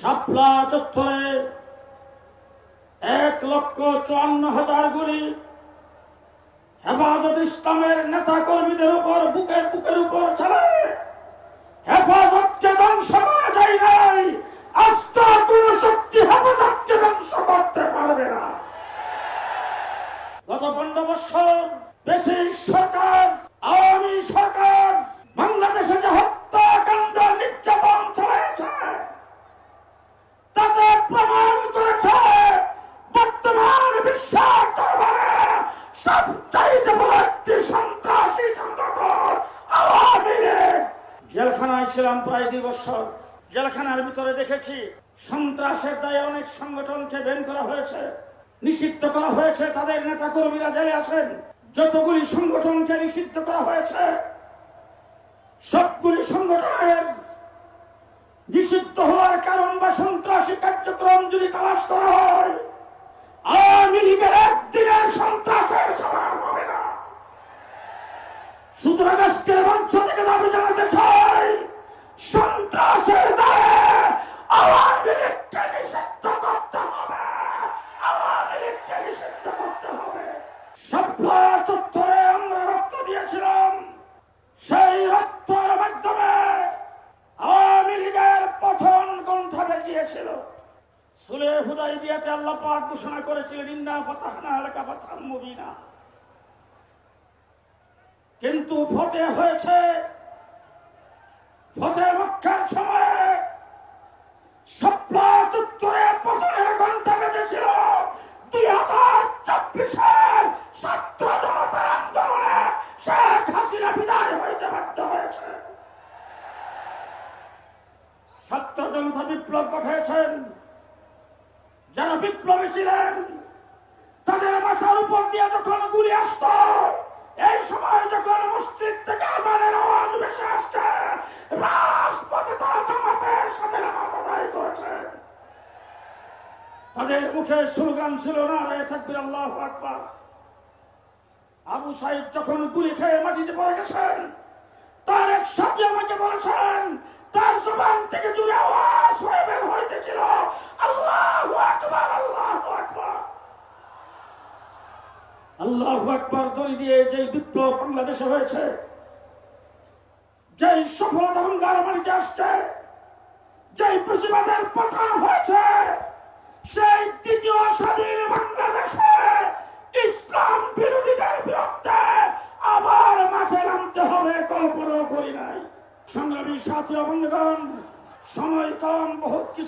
শাপলা চত্বরে 1,54,000 গুলি হেফাজত ইসলামের নেতা কর্মীদের উপর বুকের উপর চালায় হেফাজতকে ধ্বংস করা যায় নাই। আস্থা কোন শক্তি হেফাজতকে ধ্বংস করতে পারবে না। গত 15 বছর বেশি সরকার, আওয়ামী সরকার বাংলাদেশে যে হত্যাকাণ্ড নির্যাতন চালাইছে তাতে প্রমাণ করেছে বর্তমান বিশ্বের দরবারে সবচাইতে বড় একটি সন্ত্রাসী সংগঠন আওয়ামী লীগ। জেলখানায় ছিলাম প্রায় 2 বছর। জেলখানার ভিতরে দেখেছি সন্ত্রাসের দায়ে অনেক সংগঠনকে ব্যান করা হয়েছে, নিষিদ্ধ করা হয়েছে। তাদের নেতা কর্মীরা জেলে আছেন। যতগুলি সংগঠনকে নিষিদ্ধ করা হয়েছে সবগুলি সংগঠনের নিষিদ্ধ হওয়ার কারণ বা সন্ত্রাসী কার্যক্রম যদি তালাশ করা হয় আওয়ামী লীগের একদিনের সন্ত্রাসের সমাধান হবে না। সুতরাং আজকের মঞ্চ থেকে দাবি জানাতে চাই, সন্ত্রাসের দায়ে আওয়ামী লীগকে নিষিদ্ধ করতে হবে, আওয়ামী লীগকে নিষিদ্ধ করতে হবে। শাপলা চত্বরে আমরা রক্ত দিয়েছিলাম, সেই রক্তের মাধ্যমে আওয়ামী লীগের পতন গ্রন্থ বেরিয়েছিল। সুলহে হুদাইবিয়াতে আল্লাহ পাক ঘোষণা করেছিলেন ইন্না ফাতাহনা লাকা ফাতহাম মুবিনা, কিন্তু ফতেহ হয়েছে ফতেহ মক্কার সময়ে। শাপলা চত্বরে পতনের ঘণ্টা বেজেছিল 2024-এর ছাত্র জনতার আন্দোলনে শেখ হাসিনা বিদায় হইতে বাধ্য হয়েছে। ছাত্র জনতা বিপ্লব ঘটিয়েছেন। যারা বিপ্লবী ছিলেন তাদের মাথার উপর দিয়ে যখন গুলি আসত, এই সময় যখন মসজিদ থেকে আজানের আওয়াজ ভেসে আসছে, রাজপথে তারা জামাতের সাথে নামাজ আদায় করেছে। তাদের মুখে স্লোগান ছিল নারায়ে তাকবীর আল্লাহু আকবার। আবু সাইদ যখন গুলি খেয়ে মাটিতে পড়ে গেছেন, তার এক সাথী আমাকে বলেছেন তার জবান থেকে জোরে আওয়াজ হয়ে বের হইতেছিল আল্লাহু আকবার, আল্লাহু আকবার, আল্লাহু আকবার ধ্বনি দিয়ে যে বিপ্লব বাংলাদেশে হয়েছে, যে সফলতা বাংলার মাটিতে আসছে, যে প্রতিবাদের পতন হয়েছে, সেই দ্বিতীয় স্বাধীন বাংলাদেশে ইসলাম বিরোধীদের বিরুদ্ধে আবার মাঠে নামতে হবে কল্পনাও করি নাই। সংগ্রামী সাথী ও বন্ধুগণ, সময় কম, বহুত কিছু